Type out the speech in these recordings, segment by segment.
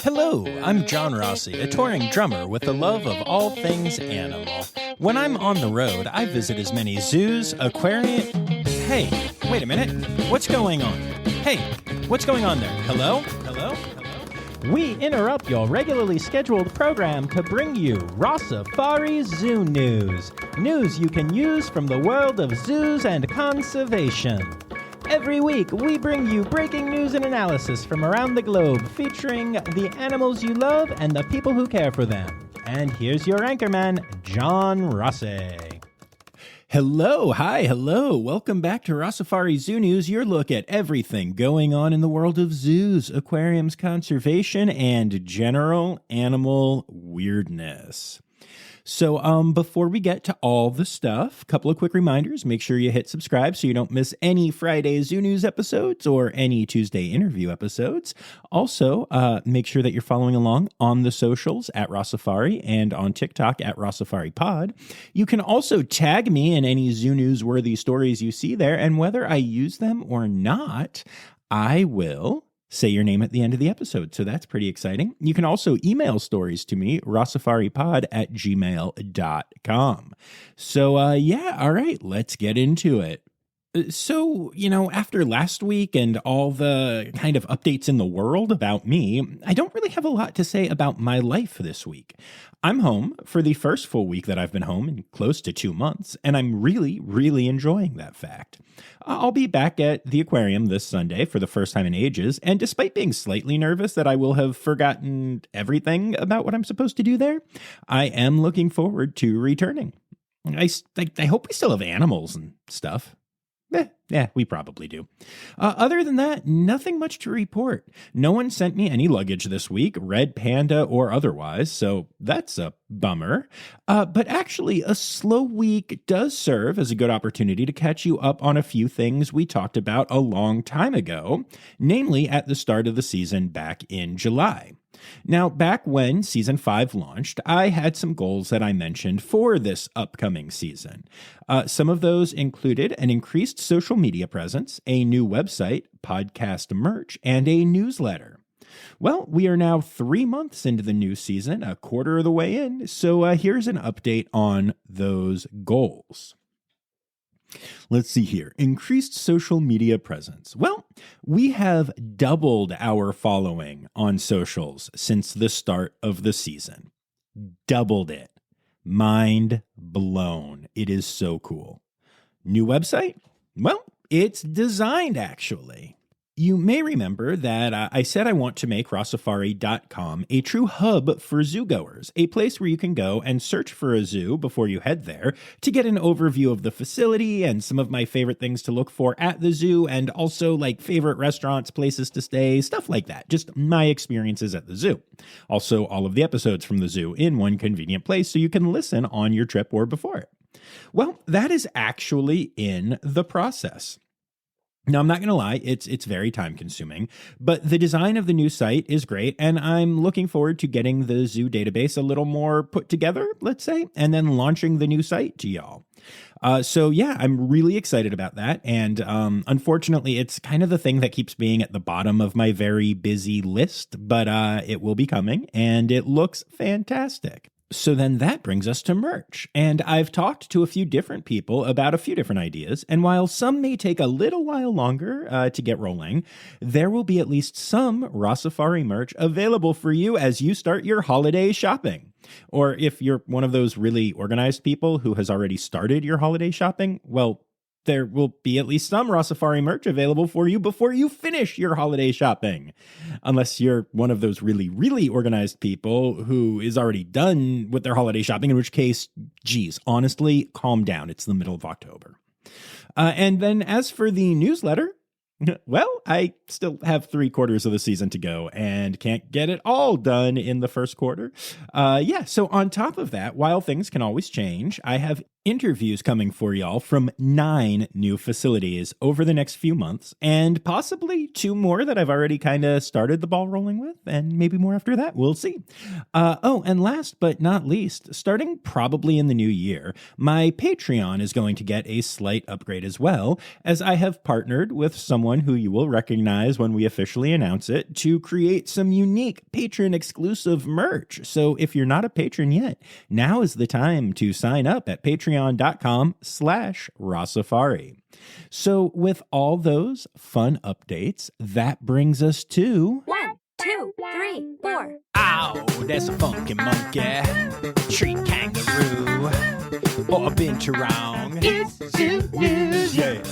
Hello, I'm John Rossi, a touring drummer with a love of all things animal. When I'm on the road, I visit as many zoos, aquariums... Hey, wait a minute. What's going on? Hey, what's going on there? Hello? Hello? Hello? We interrupt your regularly scheduled program to bring you Rossifari Zoo news. News you can use from the world of zoos and conservation. Every week, we bring you breaking news and analysis from around the globe, featuring the animals you love and the people who care for them. And here's your anchorman, John Rossi. Hello, hi, hello. Welcome back to Rossifari Zoo News, your look at everything going on in the world of zoos, aquariums, conservation, and general animal weirdness. So before we get to all the stuff, a couple of quick reminders. Make sure you hit subscribe so you don't miss any Friday Zoo News episodes or any Tuesday interview episodes. Also, make sure that you're following along on the socials at Rossifari and on TikTok at Rossifari Pod. You can also tag me in any Zoo News-worthy stories you see there, and whether I use them or not, I will say your name at the end of the episode, so that's pretty exciting. You can also email stories to me, rossifaripod@gmail.com. So, all right, let's get into it. So, after last week and all the kind of updates in the world about me, I don't really have a lot to say about my life this week. I'm home for the first full week that I've been home in close to 2 months, and I'm really, really enjoying that fact. I'll be back at the aquarium this Sunday for the first time in ages, and despite being slightly nervous that I will have forgotten everything about what I'm supposed to do there, I am looking forward to returning. I hope we still have animals and stuff. Yeah, we probably do. Other than that, nothing much to report. No one sent me any luggage this week, red panda or otherwise, so that's a bummer. But actually, a slow week does serve as a good opportunity to catch you up on a few things we talked about a long time ago, namely at the start of the season back in July. Now, back when Season 5 launched, I had some goals that I mentioned for this upcoming season. Some of those included an increased social media presence, a new website, podcast merch, and a newsletter. Well, we are now 3 months into the new season, a quarter of the way in, so here's an update on those goals. Let's see here. Increased social media presence. Well, we have doubled our following on socials since the start of the season. Doubled it. Mind blown. It is so cool. New website? Well, it's designed actually. You may remember that I said I want to make Rossifari.com a true hub for zoogoers, a place where you can go and search for a zoo before you head there to get an overview of the facility and some of my favorite things to look for at the zoo, and also like favorite restaurants, places to stay, stuff like that. Just my experiences at the zoo. Also, all of the episodes from the zoo in one convenient place so you can listen on your trip or before it. Well, that is actually in the process. Now, I'm not going to lie, it's very time consuming, but the design of the new site is great, and I'm looking forward to getting the zoo database a little more put together, let's say, and then launching the new site to y'all. So yeah, I'm really excited about that, and unfortunately, it's kind of the thing that keeps being at the bottom of my very busy list, but it will be coming, and it looks fantastic. So then that brings us to merch, and I've talked to a few different people about a few different ideas, and while some may take a little while longer to get rolling, there will be at least some Rossifari merch available for you as you start your holiday shopping. Or if you're one of those really organized people who has already started your holiday shopping, well, there will be at least some Rossifari merch available for you before you finish your holiday shopping. Unless you're one of those really, really organized people who is already done with their holiday shopping, in which case, geez, honestly, calm down. It's the middle of October. And then as for the newsletter, well, I still have 3/4 of the season to go and can't get it all done in the first quarter. So on top of that, while things can always change, I have interviews coming for y'all from 9 new facilities over the next few months, and possibly 2 more that I've already kind of started the ball rolling with, and maybe more after that. We'll see. And last but not least, starting probably in the new year, my Patreon is going to get a slight upgrade as well, as I have partnered with someone who you will recognize when we officially announce it to create some unique patron-exclusive merch. So if you're not a patron yet, now is the time to sign up at patreon.com/Rossifari. So with all those fun updates, that brings us to 1, 2, 3, 4. Ow, that's a funky monkey, tree kangaroo, or a binturong. It's Zoo News. Yeah.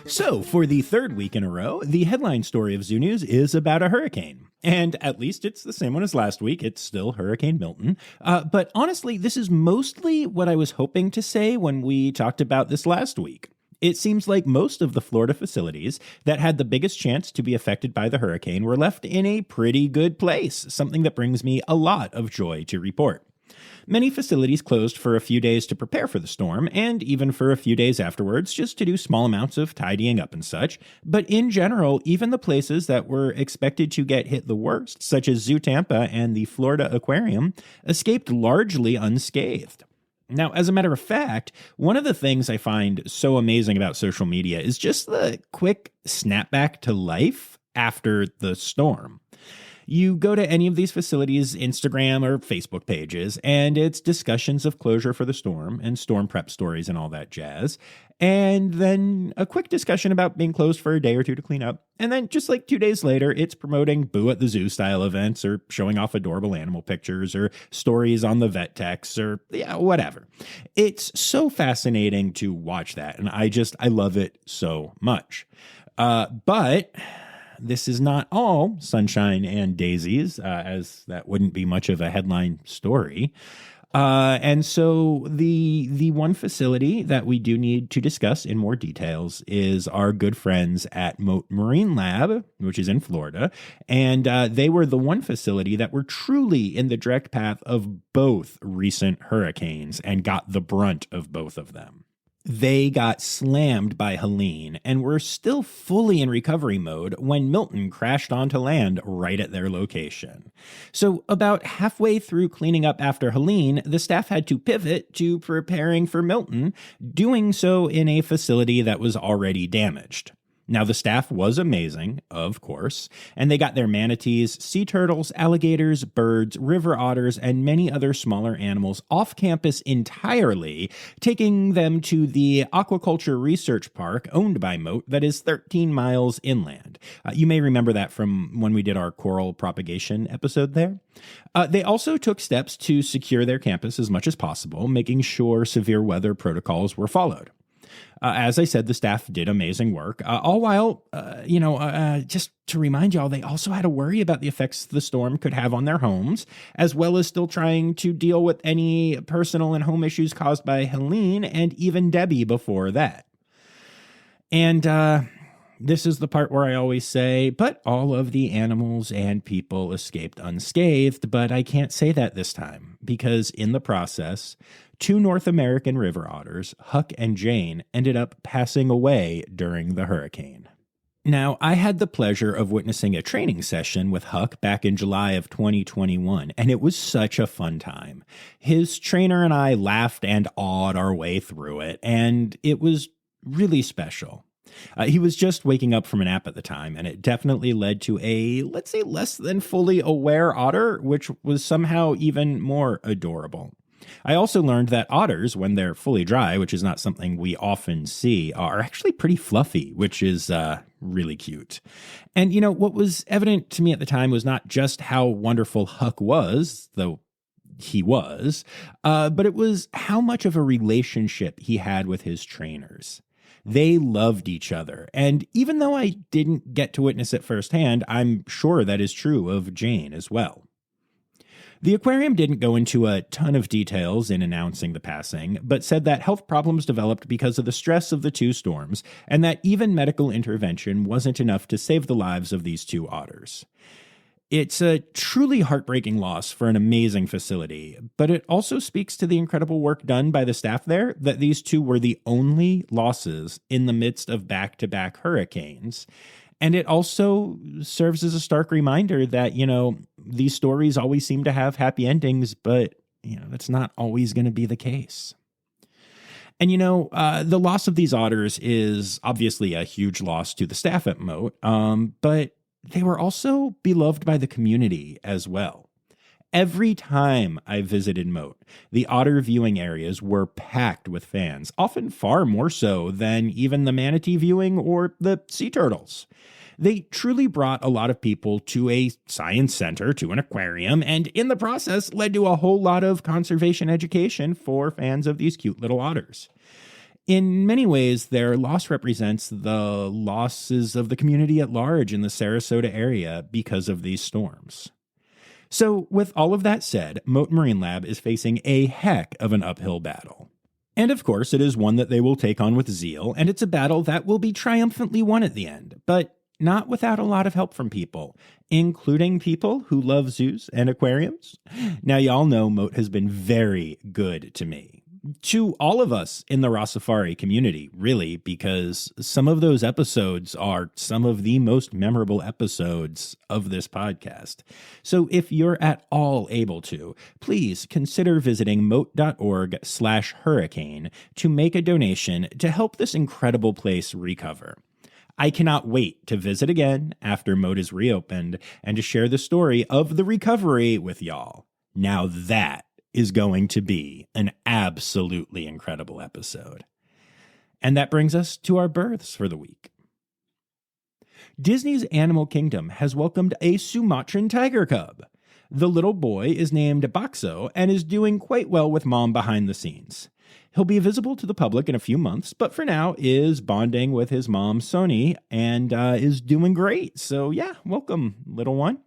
So, for the 3rd week in a row, the headline story of Zoo News is about a hurricane. And at least it's the same one as last week. It's still Hurricane Milton. But honestly, this is mostly what I was hoping to say when we talked about this last week. It seems like most of the Florida facilities that had the biggest chance to be affected by the hurricane were left in a pretty good place, something that brings me a lot of joy to report. Many facilities closed for a few days to prepare for the storm, and even for a few days afterwards, just to do small amounts of tidying up and such. But in general, even the places that were expected to get hit the worst, such as Zoo Tampa and the Florida Aquarium, escaped largely unscathed. Now, as a matter of fact, one of the things I find so amazing about social media is just the quick snapback to life after the storm. You go to any of these facilities' Instagram or Facebook pages, and it's discussions of closure for the storm and storm prep stories and all that jazz. And then a quick discussion about being closed for a day or two to clean up. And then just like 2 days later, it's promoting Boo at the Zoo style events or showing off adorable animal pictures or stories on the vet techs or whatever. It's so fascinating to watch that. And I love it so much. But this is not all sunshine and daisies, as that wouldn't be much of a headline story. And so the one facility that we do need to discuss in more details is our good friends at Mote Marine Lab, which is in Florida. And they were the one facility that were truly in the direct path of both recent hurricanes and got the brunt of both of them. They got slammed by Helene and were still fully in recovery mode when Milton crashed onto land right at their location. So about halfway through cleaning up after Helene, the staff had to pivot to preparing for Milton, doing so in a facility that was already damaged. Now, the staff was amazing, of course, and they got their manatees, sea turtles, alligators, birds, river otters, and many other smaller animals off campus entirely, taking them to the Aquaculture Research Park owned by Mote that is 13 miles inland. You may remember that from when we did our coral propagation episode there. They also took steps to secure their campus as much as possible, making sure severe weather protocols were followed. As I said, the staff did amazing work, all while, just to remind y'all, they also had to worry about the effects the storm could have on their homes, as well as still trying to deal with any personal and home issues caused by Helene and even Debbie before that. And this is the part where I always say, but all of the animals and people escaped unscathed, but I can't say that this time, because in the process, 2 North American river otters, Huck and Jane, ended up passing away during the hurricane. Now, I had the pleasure of witnessing a training session with Huck back in July of 2021, and it was such a fun time. His trainer and I laughed and awed our way through it, and it was really special. He was just waking up from a nap at the time, and it definitely led to a, let's say, less than fully aware otter, which was somehow even more adorable. I also learned that otters, when they're fully dry, which is not something we often see, are actually pretty fluffy, which is really cute. And, what was evident to me at the time was not just how wonderful Huck was, though he was, but it was how much of a relationship he had with his trainers. They loved each other, and even though I didn't get to witness it firsthand, I'm sure that is true of Jane as well. The aquarium didn't go into a ton of details in announcing the passing, but said that health problems developed because of the stress of the 2 storms, and that even medical intervention wasn't enough to save the lives of these 2 otters. It's a truly heartbreaking loss for an amazing facility, but it also speaks to the incredible work done by the staff there that these two were the only losses in the midst of back-to-back hurricanes. And it also serves as a stark reminder that, these stories always seem to have happy endings, but, that's not always going to be the case. And, the loss of these otters is obviously a huge loss to the staff at Mote, but they were also beloved by the community as well. Every time I visited Mote, the otter viewing areas were packed with fans, often far more so than even the manatee viewing or the sea turtles. They truly brought a lot of people to a science center, to an aquarium, and in the process led to a whole lot of conservation education for fans of these cute little otters. In many ways, their loss represents the losses of the community at large in the Sarasota area because of these storms. So, with all of that said, Mote Marine Lab is facing a heck of an uphill battle. And of course, it is one that they will take on with zeal, and it's a battle that will be triumphantly won at the end, but not without a lot of help from people, including people who love zoos and aquariums. Now, y'all know Mote has been very good to me. To all of us in the Rossifari community, really, because some of those episodes are some of the most memorable episodes of this podcast. So if you're at all able to, please consider visiting mote.org/hurricane to make a donation to help this incredible place recover. I cannot wait to visit again after Mote is reopened and to share the story of the recovery with y'all. Now that is going to be an absolutely incredible episode. And that brings us to our births for the week. Disney's Animal Kingdom has welcomed a Sumatran tiger cub. The little boy is named Bakso and is doing quite well with mom behind the scenes. He'll be visible to the public in a few months, but for now is bonding with his mom, Sony, and is doing great. So yeah, welcome, little one.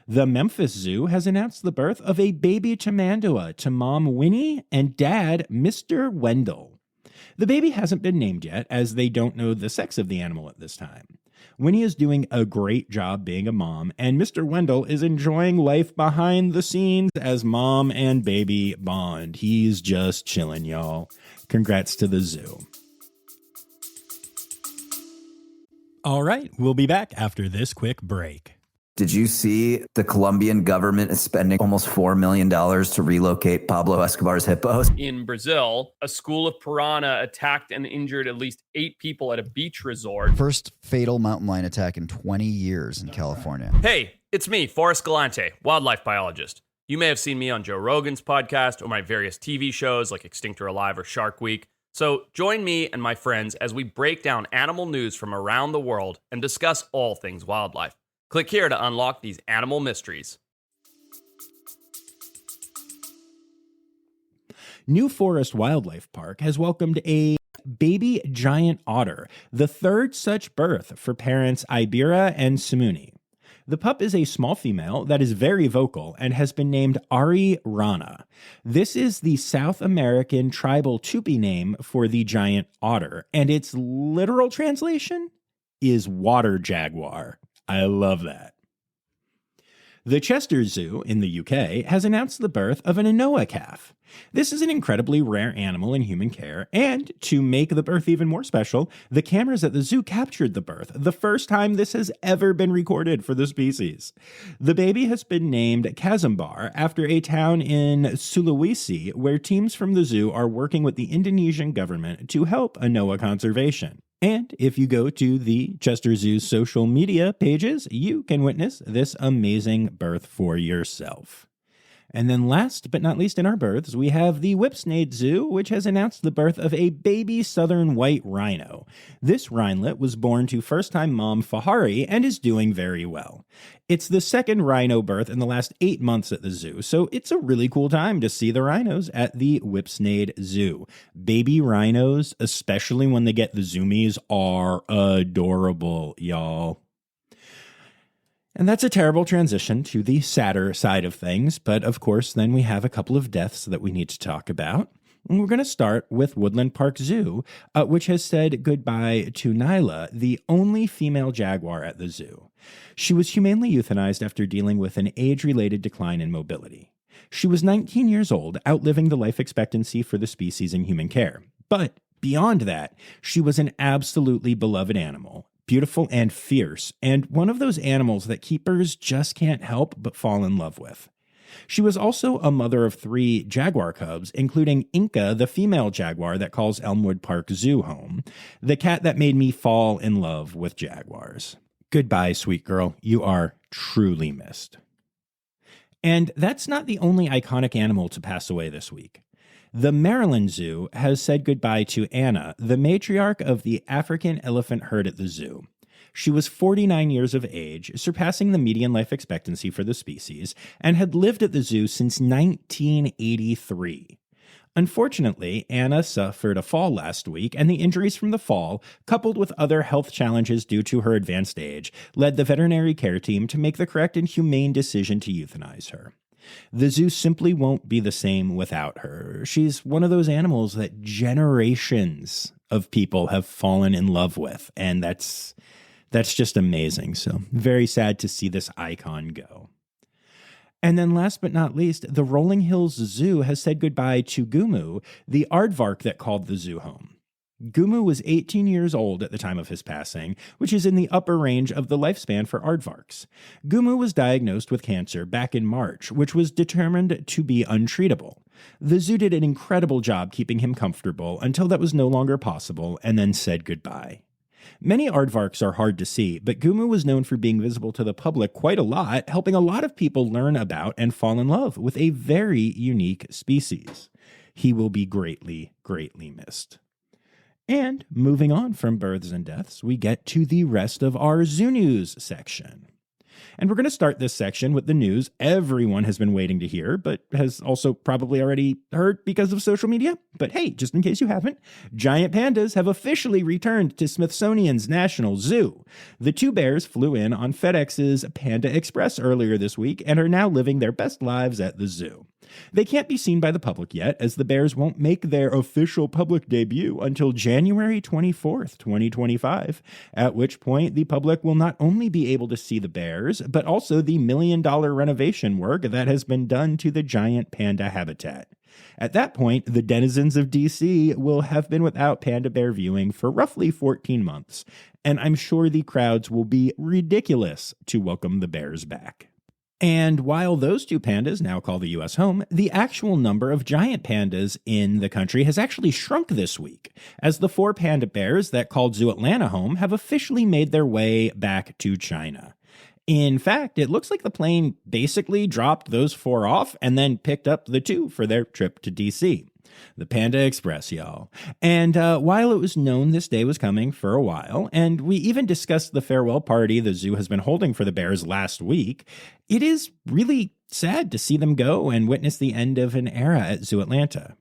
The Memphis Zoo has announced the birth of a baby tamandua to mom Winnie and dad Mr. Wendell. The baby hasn't been named yet, as they don't know the sex of the animal at this time. Winnie is doing a great job being a mom, and Mr. Wendell is enjoying life behind the scenes as mom and baby bond. He's just chilling, y'all. Congrats to the zoo. All right, we'll be back after this quick break. Did you see the Colombian government is spending almost $4 million to relocate Pablo Escobar's hippos? In Brazil, a school of piranha attacked and injured at least 8 people at a beach resort. First fatal mountain lion attack in 20 years in California. Hey, it's me, Forrest Galante, wildlife biologist. You may have seen me on Joe Rogan's podcast or my various TV shows like Extinct or Alive or Shark Week. So join me and my friends as we break down animal news from around the world and discuss all things wildlife. Click here to unlock these animal mysteries. New Forest Wildlife Park has welcomed a baby giant otter, the third such birth for parents Ibira and Simuni. The pup is a small female that is very vocal and has been named Ari Rana. This is the South American tribal Tupi name for the giant otter, and its literal translation is water jaguar. I love that. The Chester Zoo in the UK has announced the birth of an anoa calf. This is an incredibly rare animal in human care, and to make the birth even more special, the cameras at the zoo captured the birth, the first time this has ever been recorded for the species. The baby has been named Kazambar after a town in Sulawesi where teams from the zoo are working with the Indonesian government to help anoa conservation. And if you go to the Chester Zoo's social media pages, you can witness this amazing birth for yourself. And then last but not least in our births, we have the Whipsnade Zoo, which has announced the birth of a baby southern white rhino. This rhinelet was born to first-time mom Fahari and is doing very well. It's the second rhino birth in the last 8 months at the zoo, so it's a really cool time to see the rhinos at the Whipsnade Zoo. Baby rhinos, especially when they get the zoomies, are adorable, y'all. And that's a terrible transition to the sadder side of things, but of course then we have a couple of deaths that we need to talk about. And we're going to start with Woodland Park Zoo, which has said goodbye to Nyla, the only female jaguar at the zoo. She was humanely euthanized after dealing with an age-related decline in mobility. She was 19 years old, outliving the life expectancy for the species in human care. But beyond that, she was an absolutely beloved animal, beautiful and fierce, and one of those animals that keepers just can't help but fall in love with. She was also a mother of 3 jaguar cubs, including Inca, the female jaguar that calls Elmwood Park Zoo home, the cat that made me fall in love with jaguars. Goodbye, sweet girl. You are truly missed. And that's not the only iconic animal to pass away this week. The Maryland Zoo has said goodbye to Anna, the matriarch of the African elephant herd at the zoo. She was 49 years of age, surpassing the median life expectancy for the species, and had lived at the zoo since 1983. Unfortunately, Anna suffered a fall last week, and the injuries from the fall, coupled with other health challenges due to her advanced age, led the veterinary care team to make the correct and humane decision to euthanize her. The zoo simply won't be the same without her. She's one of those animals that generations of people have fallen in love with, and that's just amazing. So very sad to see this icon go. And then last but not least, the Rolling Hills Zoo has said goodbye to Gumu, the aardvark that called the zoo home. Gumu was 18 years old at the time of his passing, which is in the upper range of the lifespan for aardvarks. Gumu was diagnosed with cancer back in March, which was determined to be untreatable. The zoo did an incredible job keeping him comfortable until that was no longer possible, and then said goodbye. Many aardvarks are hard to see, but Gumu was known for being visible to the public quite a lot, helping a lot of people learn about and fall in love with a very unique species. He will be greatly, greatly missed. And moving on from births and deaths, we get to the rest of our Zoo News section. And we're going to start this section with the news everyone has been waiting to hear, but has also probably already heard because of social media. But hey, just in case you haven't, giant pandas have officially returned to Smithsonian's National Zoo. The 2 bears flew in on FedEx's Panda Express earlier this week and are now living their best lives at the zoo. They can't be seen by the public yet, as the bears won't make their official public debut until January 24th, 2025, at which point the public will not only be able to see the bears, but also the $1 million renovation work that has been done to the giant panda habitat. At that point, the denizens of DC will have been without panda bear viewing for roughly 14 months, and I'm sure the crowds will be ridiculous to welcome the bears back. And while those 2 pandas now call the U.S. home, the actual number of giant pandas in the country has actually shrunk this week, as the 4 panda bears that called Zoo Atlanta home have officially made their way back to China. In fact, it looks like the plane basically dropped those 4 off and then picked up the 2 for their trip to D.C. The Panda Express, y'all. And while it was known this day was coming for a while, and we even discussed the farewell party the zoo has been holding for the bears last week, it is really sad to see them go and witness the end of an era at Zoo Atlanta.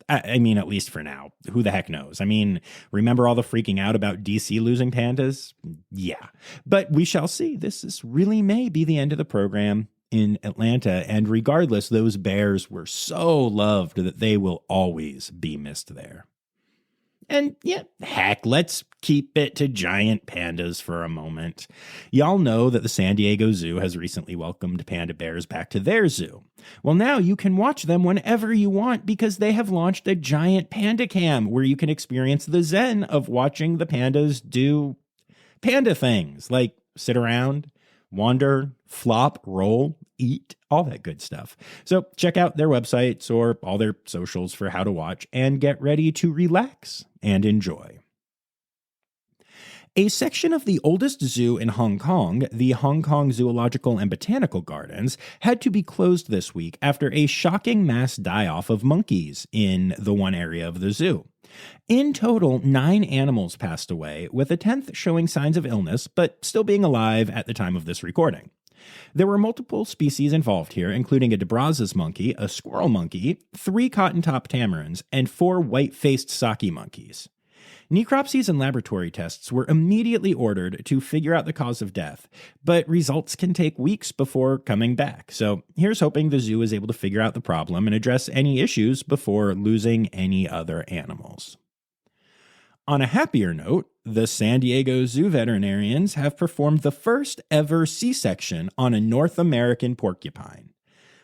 I mean, at least for now. Who the heck knows? I mean, remember all the freaking out about DC losing pandas? Yeah. But we shall see. This really may be the end of the program in Atlanta, and regardless, those bears were so loved that they will always be missed there. And yeah, heck, let's keep it to giant pandas for a moment. Y'all know that the San Diego Zoo has recently welcomed panda bears back to their zoo. Well, now you can watch them whenever you want because they have launched a giant panda cam where you can experience the zen of watching the pandas do panda things like sit around, wander, flop, roll, eat, all that good stuff. So check out their websites or all their socials for how to watch and get ready to relax and enjoy. A section of the oldest zoo in Hong Kong, the Hong Kong Zoological and Botanical Gardens, had to be closed this week after a shocking mass die-off of monkeys in the one area of the zoo. In total, 9 animals passed away, with a 10th showing signs of illness, but still being alive at the time of this recording. There were multiple species involved here, including a DeBrazos monkey, a squirrel monkey, 3 cotton-top tamarins, and 4 white-faced saki monkeys. Necropsies and laboratory tests were immediately ordered to figure out the cause of death, but results can take weeks before coming back. So here's hoping the zoo is able to figure out the problem and address any issues before losing any other animals. On a happier note, the San Diego Zoo veterinarians have performed the first ever C-section on a North American porcupine.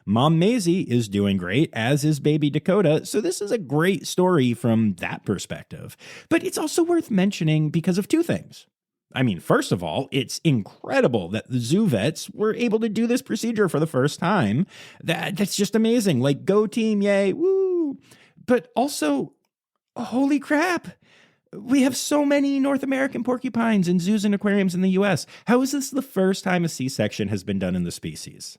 Mom Maisie is doing great, as is baby Dakota, so this is a great story from that perspective. But it's also worth mentioning because of two things. I mean, first of all, it's incredible that the zoo vets were able to do this procedure for the first time. That's just amazing. Like, go team, yay, woo! But also, holy crap! We have so many North American porcupines in zoos and aquariums in the U.S. How is this the first time a C-section has been done in the species?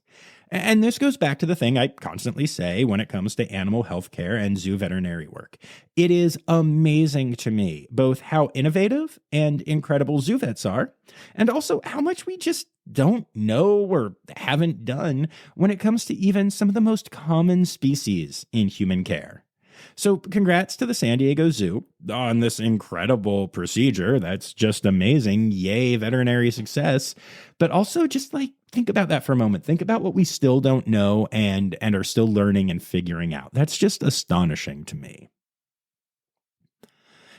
And this goes back to the thing I constantly say when it comes to animal health care and zoo veterinary work. It is amazing to me both how innovative and incredible zoo vets are, and also how much we just don't know or haven't done when it comes to even some of the most common species in human care. So congrats to the San Diego Zoo on this incredible procedure. That's just amazing. Yay, veterinary success. But also just think about that for a moment. Think about what we still don't know and are still learning and figuring out. That's just astonishing to me.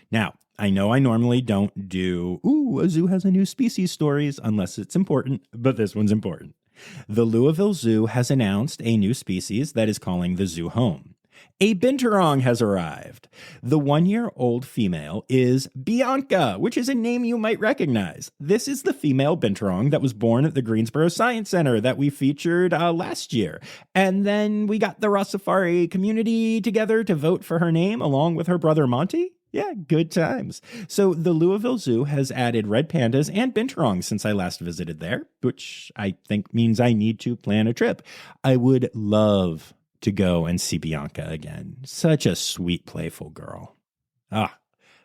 Now, I know I normally don't do, a zoo has a new species stories unless it's important, but this one's important. The Louisville Zoo has announced a new species that is calling the zoo home. A binturong has arrived. The 1-year-old female is Bianca, which is a name you might recognize. This is the female binturong that was born at the Greensboro Science Center that we featured last year. And then we got the Rossifari community together to vote for her name along with her brother Monty. Yeah, good times. So the Louisville Zoo has added red pandas and binturongs since I last visited there, which I think means I need to plan a trip. I would love to go and see Bianca again. Such a sweet, playful girl.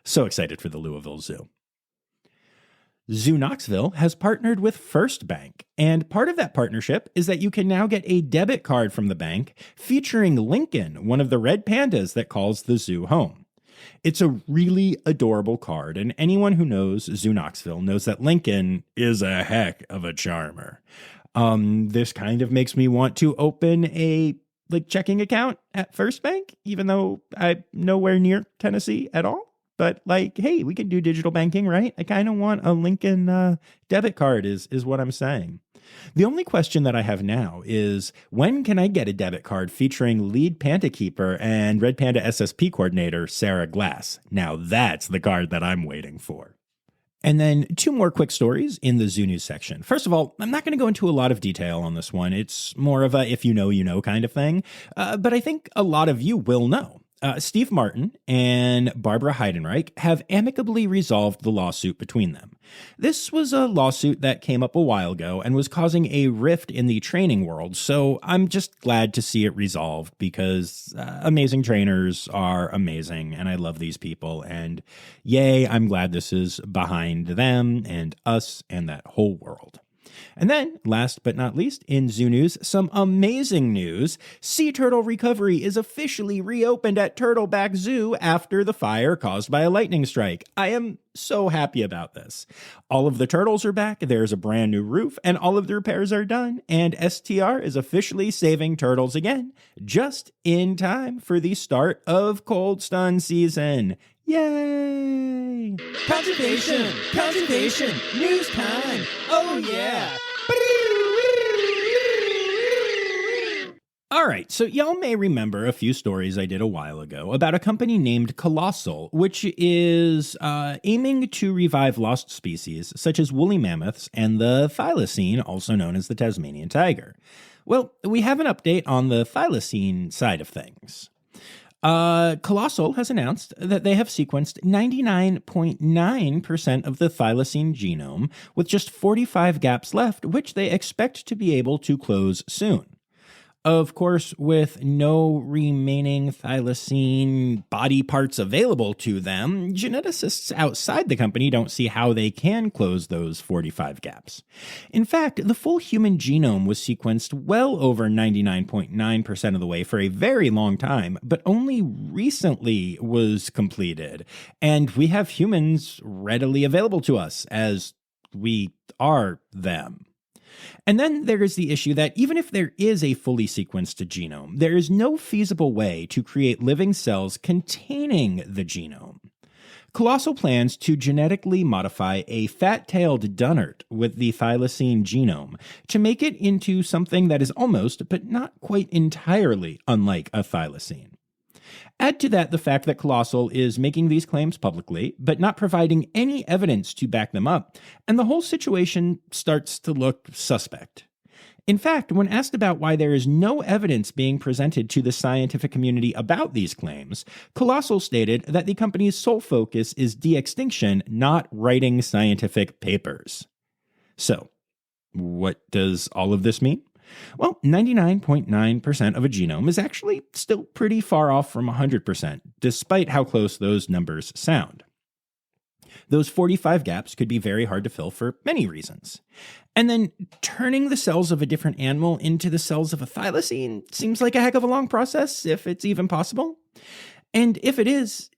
So excited for the Louisville Zoo. Zoo Knoxville has partnered with First Bank, and part of that partnership is that you can now get a debit card from the bank featuring Lincoln, one of the red pandas that calls the zoo home. It's a really adorable card, and anyone who knows Zoo Knoxville knows that Lincoln is a heck of a charmer. This kind of makes me want to open a checking account at First Bank, even though I'm nowhere near Tennessee at all. But hey, we can do digital banking, right? I kind of want a Lincoln debit card is what I'm saying. The only question that I have now is, when can I get a debit card featuring lead panda keeper and Red Panda SSP coordinator Sarah Glass? Now that's the card that I'm waiting for. And then 2 more quick stories in the Zoo News section. First of all, I'm not going to go into a lot of detail on this one. It's more of a if you know kind of thing. But I think a lot of you will know. Steve Martin and Barbara Heidenreich have amicably resolved the lawsuit between them. This was a lawsuit that came up a while ago and was causing a rift in the training world, so I'm just glad to see it resolved because amazing trainers are amazing, and I love these people, and yay, I'm glad this is behind them and us and that whole world. And then, last but not least, in Zoo News, some amazing news. Sea turtle recovery is officially reopened at Turtleback Zoo after the fire caused by a lightning strike. I am so happy about this. All of the turtles are back, there's a brand new roof, and all of the repairs are done, and STR is officially saving turtles again, just in time for the start of cold stun season. Yay! Conservation, news time. Oh yeah. All right, so y'all may remember a few stories I did a while ago about a company named Colossal, which is aiming to revive lost species such as woolly mammoths and the thylacine, also known as the Tasmanian tiger. Well, we have an update on the thylacine side of things. Colossal has announced that they have sequenced 99.9% of the thylacine genome, with just 45 gaps left, which they expect to be able to close soon. Of course, with no remaining thylacine body parts available to them, geneticists outside the company don't see how they can close those 45 gaps. In fact, the full human genome was sequenced well over 99.9% of the way for a very long time, but only recently was completed. And we have humans readily available to us as we are them. And then there is the issue that even if there is a fully sequenced genome, there is no feasible way to create living cells containing the genome. Colossal plans to genetically modify a fat-tailed dunnart with the thylacine genome to make it into something that is almost, but not quite entirely, unlike a thylacine. Add to that the fact that Colossal is making these claims publicly, but not providing any evidence to back them up, and the whole situation starts to look suspect. In fact, when asked about why there is no evidence being presented to the scientific community about these claims, Colossal stated that the company's sole focus is de-extinction, not writing scientific papers. So, what does all of this mean? Well, 99.9% of a genome is actually still pretty far off from 100%, despite how close those numbers sound. Those 45 gaps could be very hard to fill for many reasons. And then turning the cells of a different animal into the cells of a thylacine seems like a heck of a long process, if it's even possible. And if it is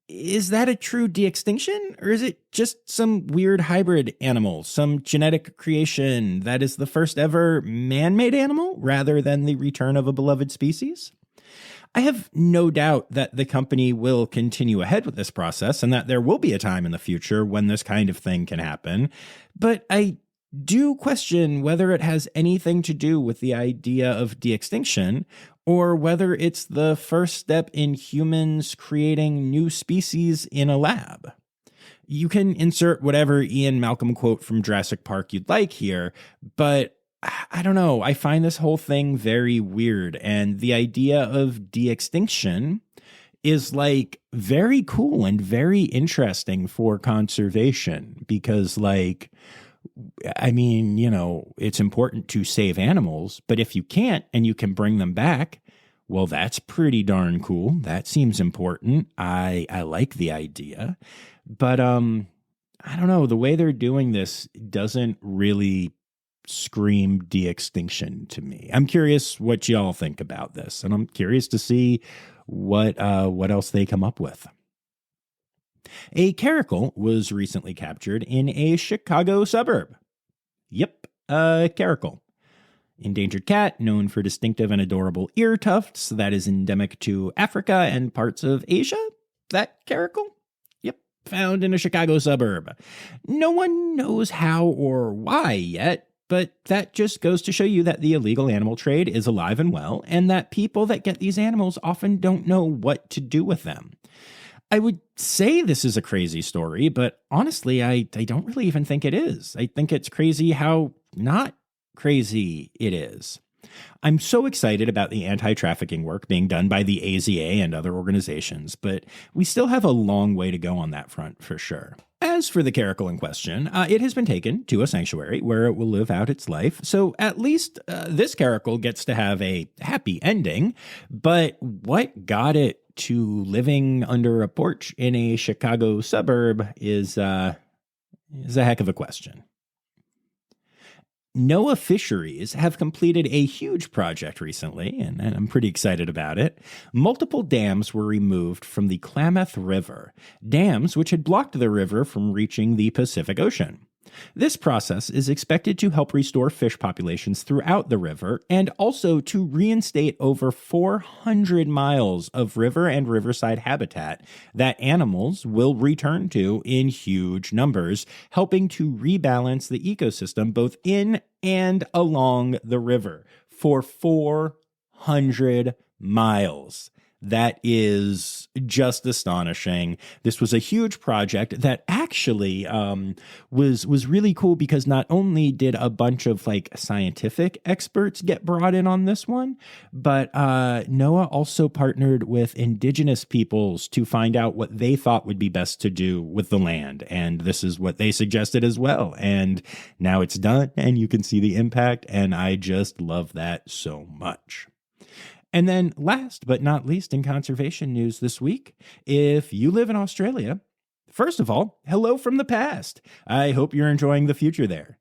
that a true de-extinction, or is it just some weird hybrid animal, some genetic creation that is the first ever man-made animal rather than the return of a beloved species? I have no doubt that the company will continue ahead with this process and that there will be a time in the future when this kind of thing can happen, but I do question whether it has anything to do with the idea of de-extinction or whether it's the first step in humans creating new species in a lab. You can insert whatever Ian Malcolm quote from Jurassic Park you'd like here, but I don't know. I find this whole thing very weird, and the idea of de-extinction is like very cool and very interesting for conservation because it's important to save animals, but if you can't and you can bring them back, well, that's pretty darn cool. That seems important. I like the idea, but I don't know. The way they're doing this doesn't really scream de-extinction to me. I'm curious what y'all think about this, and I'm curious to see what else they come up with. A caracal was recently captured in a Chicago suburb. Yep, a caracal. Endangered cat known for distinctive and adorable ear tufts that is endemic to Africa and parts of Asia. That caracal? Yep, found in a Chicago suburb. No one knows how or why yet, but that just goes to show you that the illegal animal trade is alive and well, and that people that get these animals often don't know what to do with them. I would say this is a crazy story, but honestly, I don't really even think it is. I think it's crazy how not crazy it is. I'm so excited about the anti-trafficking work being done by the AZA and other organizations, but we still have a long way to go on that front for sure. As for the caracal in question, it has been taken to a sanctuary where it will live out its life, so at least this caracal gets to have a happy ending, but what got it to living under a porch in a Chicago suburb is a heck of a question. NOAA Fisheries have completed a huge project recently, and I'm pretty excited about it. Multiple dams were removed from the Klamath River, dams which had blocked the river from reaching the Pacific Ocean. This process is expected to help restore fish populations throughout the river and also to reinstate over 400 miles of river and riverside habitat that animals will return to in huge numbers, helping to rebalance the ecosystem both in and along the river for 400 miles. That is just astonishing. This was a huge project that actually was really cool because not only did a bunch of scientific experts get brought in on this one, but NOAA also partnered with indigenous peoples to find out what they thought would be best to do with the land. And this is what they suggested as well. And now it's done and you can see the impact. And I just love that so much. And then last but not least in conservation news this week, if you live in Australia, first of all, hello from the past. I hope you're enjoying the future there.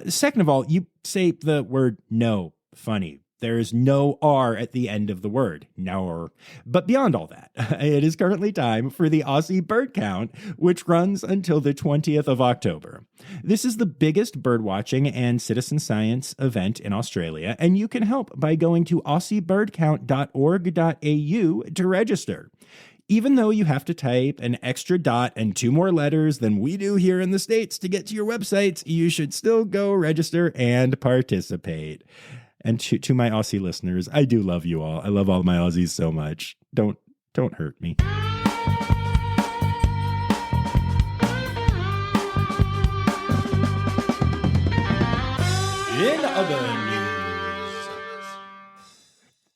Second of all, you say the word no funny. There is no R at the end of the word, no. But beyond all that, it is currently time for the Aussie bird count, which runs until the 20th of October. This is the biggest birdwatching and citizen science event in Australia, and you can help by going to aussiebirdcount.org.au to register. Even though you have to type an extra dot and 2 more letters than we do here in the States to get to your websites, you should still go register and participate. And to my Aussie listeners, I do love you all. I love all my Aussies so much. Don't hurt me. In other news.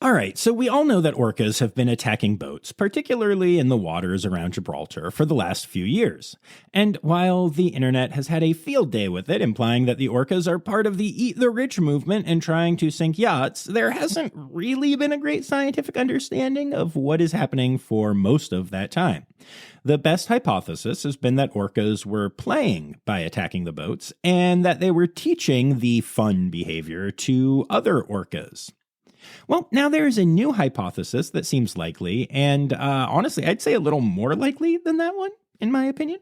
All right, so we all know that orcas have been attacking boats, particularly in the waters around Gibraltar, for the last few years. And while the internet has had a field day with it, implying that the orcas are part of the Eat the Rich movement and trying to sink yachts, there hasn't really been a great scientific understanding of what is happening for most of that time. The best hypothesis has been that orcas were playing by attacking the boats, and that they were teaching the fun behavior to other orcas. Well, now there is a new hypothesis that seems likely, and honestly, I'd say a little more likely than that one, in my opinion.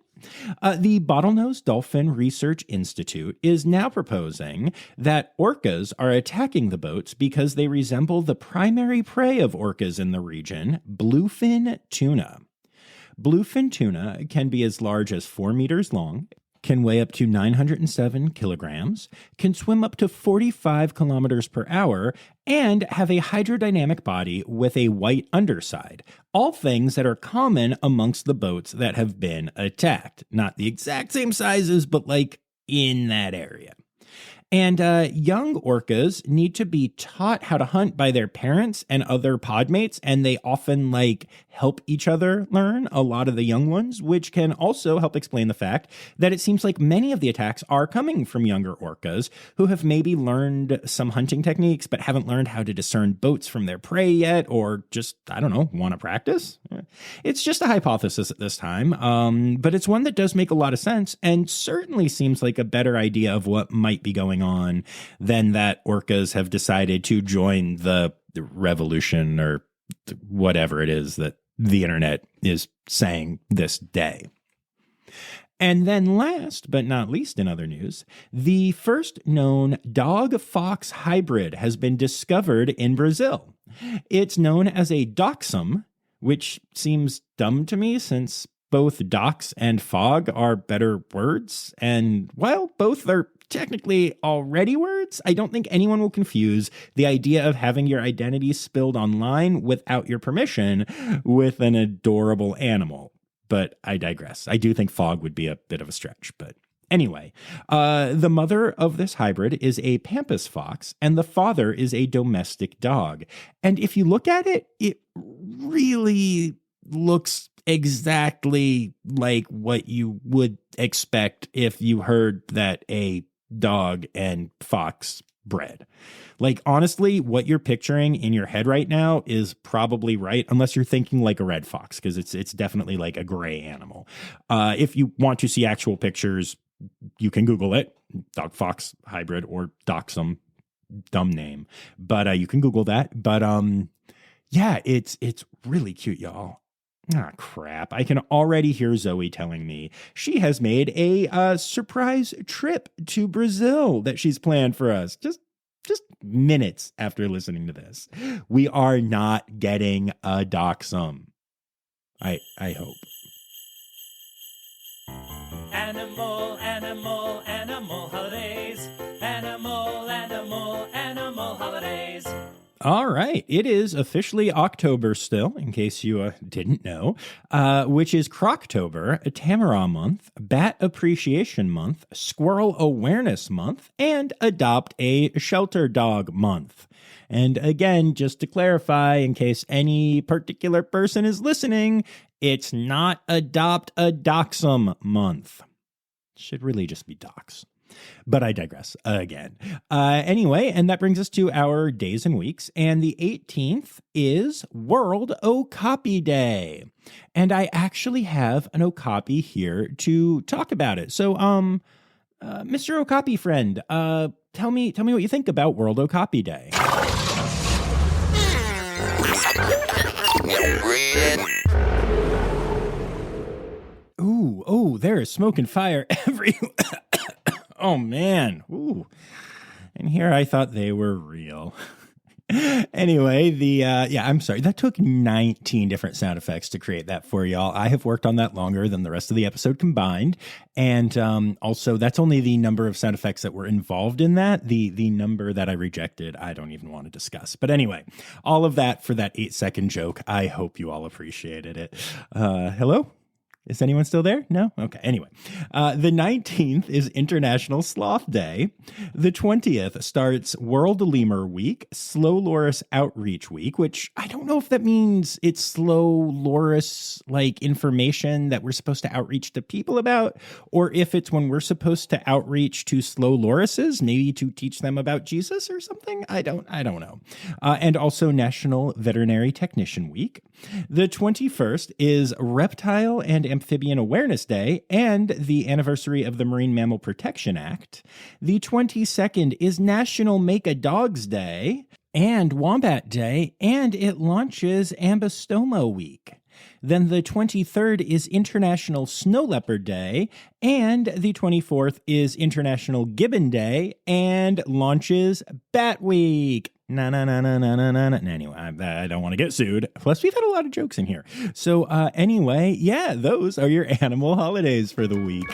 The Bottlenose Dolphin Research Institute is now proposing that orcas are attacking the boats because they resemble the primary prey of orcas in the region, bluefin tuna. Bluefin tuna can be as large as 4 meters long, can weigh up to 907 kilograms, can swim up to 45 kilometers per hour, and have a hydrodynamic body with a white underside. All things that are common amongst the boats that have been attacked. Not the exact same sizes, but like in that area. And young orcas need to be taught how to hunt by their parents and other podmates, and they often help each other learn, a lot of the young ones, which can also help explain the fact that it seems like many of the attacks are coming from younger orcas who have maybe learned some hunting techniques but haven't learned how to discern boats from their prey yet, or just, I don't know, want to practice. It's just a hypothesis at this time, but it's one that does make a lot of sense and certainly seems like a better idea of what might be going on than that orcas have decided to join the revolution or whatever it is that the internet is saying this day. And then last but not least in other news, the first known dog-fox hybrid has been discovered in Brazil. It's known as a dachshund, which seems dumb to me since both dox and fog are better words. And while both are technically already words, I don't think anyone will confuse the idea of having your identity spilled online without your permission with an adorable animal. But I digress. I do think fog would be a bit of a stretch, but anyway, the mother of this hybrid is a pampas fox, and the father is a domestic dog. And if you look at it, it really looks exactly like what you would expect if you heard that a dog and fox bred. Honestly, what you're picturing in your head right now is probably right, unless you're thinking like a red fox, because it's definitely like a gray animal. If you want to see actual pictures, you can Google it, dog fox hybrid or dachshund, dumb name, but you can Google that. But yeah, it's really cute, y'all. Ah, crap. I can already hear Zoe telling me she has made a surprise trip to Brazil that she's planned for us. Just minutes after listening to this. We are not getting a dachshund. I hope. Animal, animal, animal holidays. Animal, animal, animal holidays. All right. It is officially October still, in case you didn't know, which is Croctober, Tamara Month, Bat Appreciation Month, Squirrel Awareness Month, and Adopt a Shelter Dog Month. And again, just to clarify, in case any particular person is listening, it's not Adopt a Dachshund Month. It should really just be docs. But I digress again. Anyway, and that brings us to our days and weeks. And the 18th is World Okapi Day. And I actually have an Okapi here to talk about it. So, Mr. Okapi friend, tell me what you think about World Okapi Day. Ooh, there is smoke and fire everywhere. Oh, man. Ooh. And here I thought they were real. Anyway, I'm sorry. That took 19 different sound effects to create that for y'all. I have worked on that longer than the rest of the episode combined. And also, that's only the number of sound effects that were involved in that. The number that I rejected, I don't even want to discuss. But anyway, all of that for that 8-second joke. I hope you all appreciated it. Hello? Is anyone still there? No? Okay. Anyway, the 19th is International Sloth Day. The 20th starts World Lemur Week, Slow Loris Outreach Week, which I don't know if that means it's slow loris like information that we're supposed to outreach to people about, or if it's when we're supposed to outreach to slow lorises, maybe to teach them about Jesus or something. I don't know. And also National Veterinary Technician Week. The 21st is Reptile and Amphibian Awareness Day and the anniversary of the Marine Mammal Protection Act. The 22nd is National Make a Dogs Day and Wombat Day, and it launches Ambystoma Week. Then the 23rd is International Snow Leopard Day, and the 24th is International Gibbon Day, and launches Bat Week. Anyway, I don't want to get sued. Plus, we've had a lot of jokes in here. So anyway, yeah, those are your animal holidays for the week.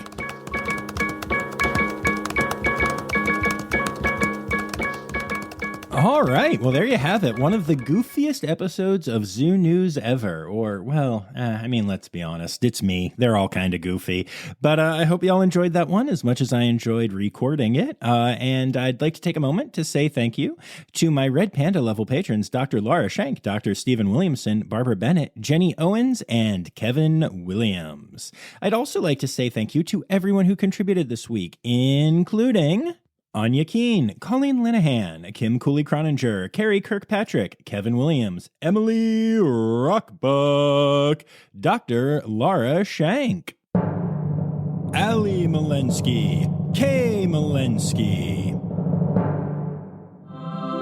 All right. Well, there you have it. One of the goofiest episodes of Zoo News ever. Or, well, let's be honest. It's me. They're all kind of goofy. But I hope you all enjoyed that one as much as I enjoyed recording it. And I'd like to take a moment to say thank you to my Red Panda level patrons, Dr. Laura Schenk, Dr. Stephen Williamson, Barbara Bennett, Jenny Owens, and Kevin Williams. I'd also like to say thank you to everyone who contributed this week, including Anya Keene, Colleen Linehan, Kim Cooley-Croninger, Carrie Kirkpatrick, Kevin Williams, Emily Rockbuck, Dr. Laura Shank, Ali Malensky, Kay Malensky,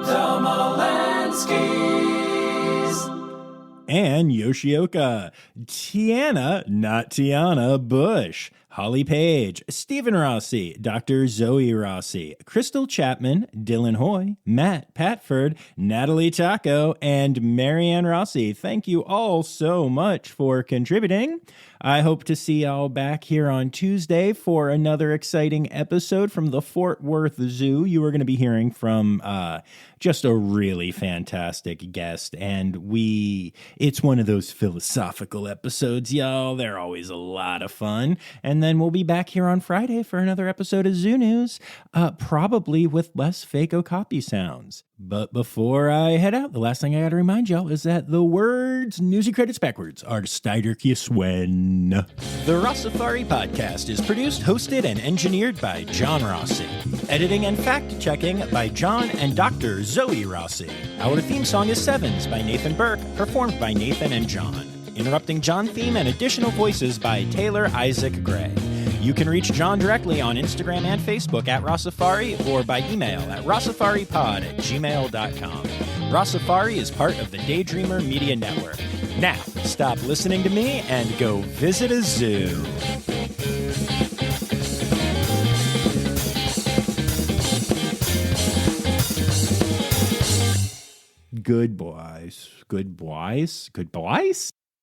The Malenskys, and Yoshioka, not Tiana Bush, Holly Page, Stephen Rossi, Dr. Zoe Rossi, Crystal Chapman, Dylan Hoy, Matt Patford, Natalie Taco, and Marianne Rossi. Thank you all so much for contributing. I hope to see y'all back here on Tuesday for another exciting episode from the Fort Worth Zoo. You are going to be hearing from just a really fantastic guest, and it's one of those philosophical episodes, y'all. They're always a lot of fun. And then we'll be back here on Friday for another episode of Zoo News, probably with less fake Okapi sounds. But before I head out, the last thing I got to remind y'all is that the words newsy credits backwards are Steiderkius when. The Rossifari podcast is produced, hosted, and engineered by John Rossi. Editing and fact-checking by John and Dr. Zoe Rossi. Our theme song is Sevens by Nathan Burke, performed by Nathan and John. Interrupting John theme and additional voices by Taylor Isaac Gray. You can reach John directly on Instagram and Facebook at Rossifari or by email at rossifaripod@gmail.com. Rossifari is part of the Daydreamer Media Network. Now, stop listening to me and go visit a zoo. Good boys.